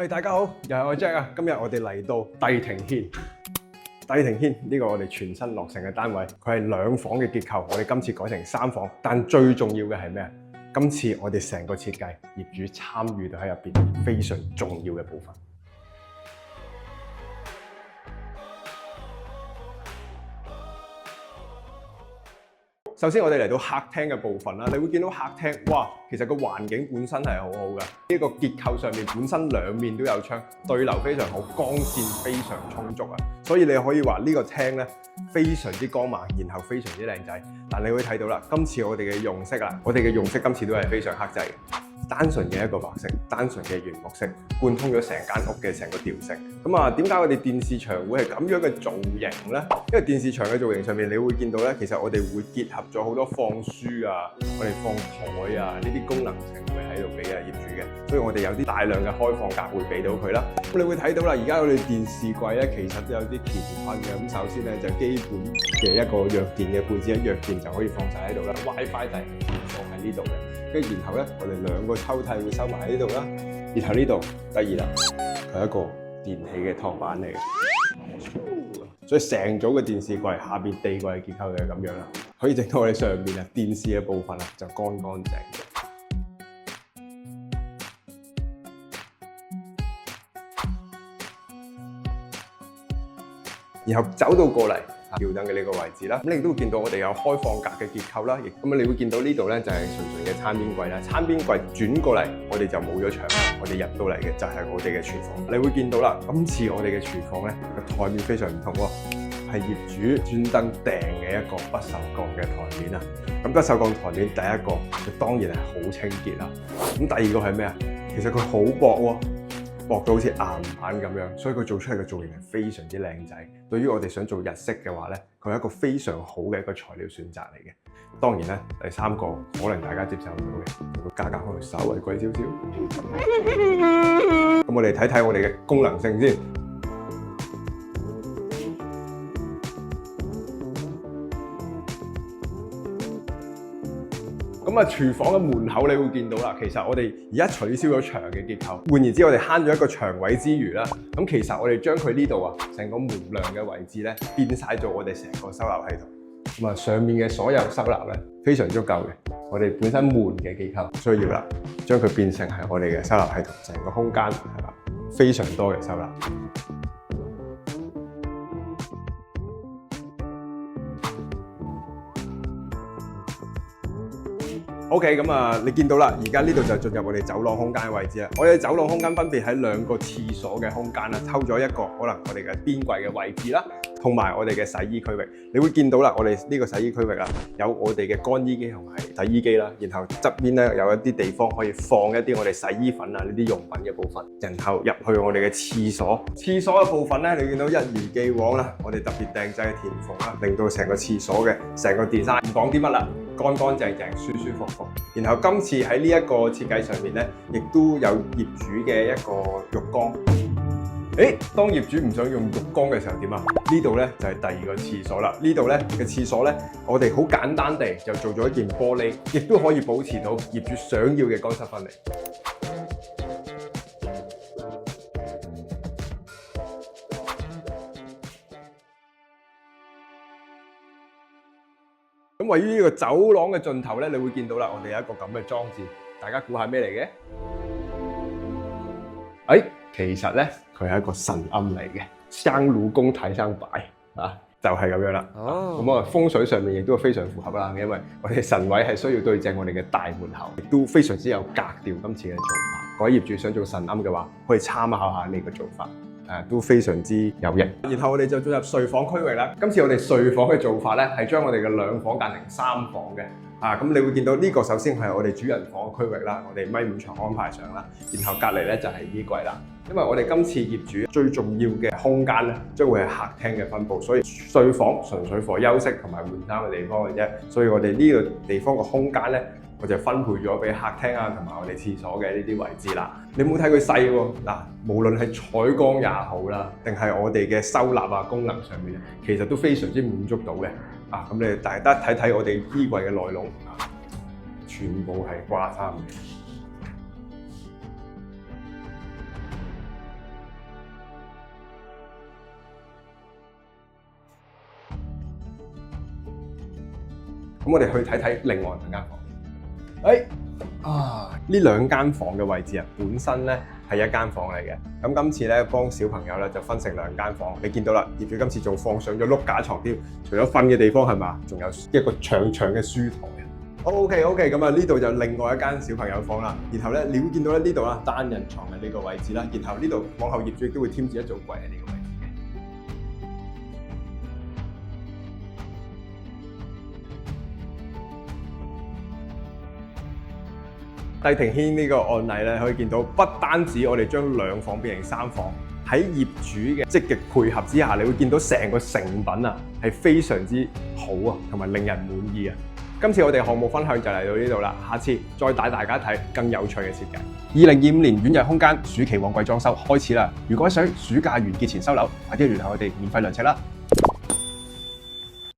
大家好，又係我 Jack 啊！今日我哋嚟到帝庭軒。帝庭軒呢個我哋全新落成嘅單位，佢係2房嘅結構，我哋今次改成3房。但最重要嘅係咩啊？今次我哋成個設計，業主參與到喺入邊，非常重要嘅部分。首先我哋嚟到客廳嘅部分啦，你會見到客廳，哇，其實個環境本身係好好嘅。呢個結構上面本身兩面都有窗，對流非常好，光線非常充足啊。所以你可以話呢個廳咧非常之光猛，然後非常之靚仔。但你會睇到啦，今次我哋嘅用色啦，我哋嘅用色今次都係非常克制嘅。單純嘅一個白色，單純嘅原木色，貫通咗成間屋嘅成個調性。咁啊，點解我哋電視牆會係咁樣嘅造型呢？因為電視牆嘅造型上面，你會見到咧，其實我哋會結合咗好多放書啊，我哋放台啊，呢啲功能性會喺度俾業主嘅。所以我哋有啲大量嘅開放格會俾到佢啦。咁你會睇到啦，而家我哋電視櫃咧，其實都有啲乾坤嘅。咁首先咧就基本嘅一個弱電嘅配置，一弱電就可以放晒喺度啦。WiFi 就係放喺呢度嘅。跟住然後咧，我哋2個抽屜會收埋喺呢度啦。然後呢度第二啦，佢係一個電器嘅托板嚟嘅，所以成組嘅電視櫃下邊地櫃嘅結構就係咁樣啦。可以整到我哋上面啊電視嘅部分啊就乾乾淨淨。然後走到過嚟吊燈嘅呢個位置啦，咁你亦都會見到我哋有開放格嘅結構啦，咁你會見到呢度咧就係純粹嘅餐邊櫃啦。餐邊櫃轉過嚟，我哋就冇咗牆，我哋入到嚟嘅就係我哋嘅廚房。你會見到啦，今次我哋嘅廚房咧個台面非常唔同喎，係業主專登訂嘅一個不鏽鋼嘅台面啊。咁不鏽鋼台面第一個就當然係好清潔啦。咁第二個係咩啊？其實佢好薄喎。薄到好似硬板咁樣，所以佢做出嚟嘅造型係非常之靚仔。對於我哋想做日式嘅話咧，佢係一個非常好嘅一個材料選擇嚟嘅。當然咧，第3個可能大家接受唔到嘅，個價格可能稍微貴少少。咁我哋睇睇我哋嘅功能性先。咁啊，廚房嘅門口你會見到啦，其實我哋而家取消咗牆嘅結構，換言之，我哋慳咗一個牆位之餘啦。咁其實我哋將佢呢度啊，成個門梁嘅位置咧，變晒做我哋成個收納系統。咁啊，上面嘅所有收納咧，非常足夠嘅。我哋本身門嘅結構需要啦，將佢變成係我哋嘅收納系統，成個空間係啦，非常多嘅收納。OK， 咁啊，你見到啦，而家呢度就進入我哋走廊空間嘅位置啦。我哋走廊空間分別喺2個廁所嘅空間啦，抽咗一個可能我哋嘅邊櫃嘅位置啦，同埋我哋嘅洗衣區域。你會見到啦，我哋呢個洗衣區域啊，有我哋嘅乾衣機同埋洗衣機啦，然後側邊咧有一啲地方可以放一啲我哋洗衣粉啊呢啲用品嘅部分，然後入去我哋嘅廁所。廁所嘅部分咧，你見到一如既往啦，我哋特別訂製嘅填縫啦，令到成個廁所嘅成個 design 唔講啲乜啦。乾乾淨淨、舒舒服服。然後今次喺呢一個設計上面咧，亦都有業主嘅一個浴缸。當業主唔想用浴缸嘅時候點啊？呢度咧就係第2個廁所啦。呢度咧嘅廁所咧，我哋好簡單地就做咗一件玻璃，亦都可以保持到業主想要嘅乾濕分離。咁位於呢個走廊嘅盡頭咧，你會見到啦，我哋有一個咁嘅裝置，大家估下咩嚟嘅？其實咧佢係一個神龕嚟嘅，香爐供台上擺啊，就係咁樣啦。咁啊風水上面亦都非常符合啦，因為我哋神位係需要對正我哋嘅大門口，亦都非常之有格調。今次嘅做法，各位業主想做神龕嘅話，可以參考下呢個做法。都非常之有型。然後我哋就進入睡房區域啦。今次我哋睡房嘅做法咧，係將我哋嘅2房間成3房嘅。咁你會見到呢個首先係我哋主人房嘅區域啦，我哋米5床安排上啦。然後隔離咧就係衣櫃啦。因為我哋今次業主最重要嘅空間咧，將會係客廳嘅分佈，所以睡房純粹 for 休息同埋換衫嘅地方嘅啫。所以我哋呢個地方嘅空間咧，我就分配咗俾客廳啊同埋我哋廁所嘅呢啲位置啦。你冇睇佢細喎，嗱，無論係採光也好啦，定係我哋嘅收納啊功能上面，其實都非常之滿足到嘅。咁你大家睇睇我哋衣櫃嘅內籠，全部係掛衫嘅。咁我哋去睇睇另外兩間房。呢兩間房嘅位置啊，本身咧係一間房嚟嘅。咁今次咧幫小朋友咧就分成兩間房。你見到啦，業主今次仲放上咗碌架床添，除咗瞓嘅地方係嘛，仲有一個長長嘅書台。OK， 咁啊呢度就另外一間小朋友房啦。然後咧你會見到咧呢度啦，單人床嘅呢個位置啦。然後呢度往後業主亦都會添置一組櫃喺呢個位置嘅。帝庭軒呢個案例咧，可以見到不單止我哋將兩房變成三房，喺業主嘅積極配合之下，你會見到成個成品啊係非常之好啊，同埋令人滿意啊！今次我哋項目分享就嚟到呢度啦，下次再帶大家睇更有趣嘅設計。2025年遠日空間暑期旺季裝修開始啦！如果想暑假完結前收樓，快啲聯繫我哋免費量尺啦！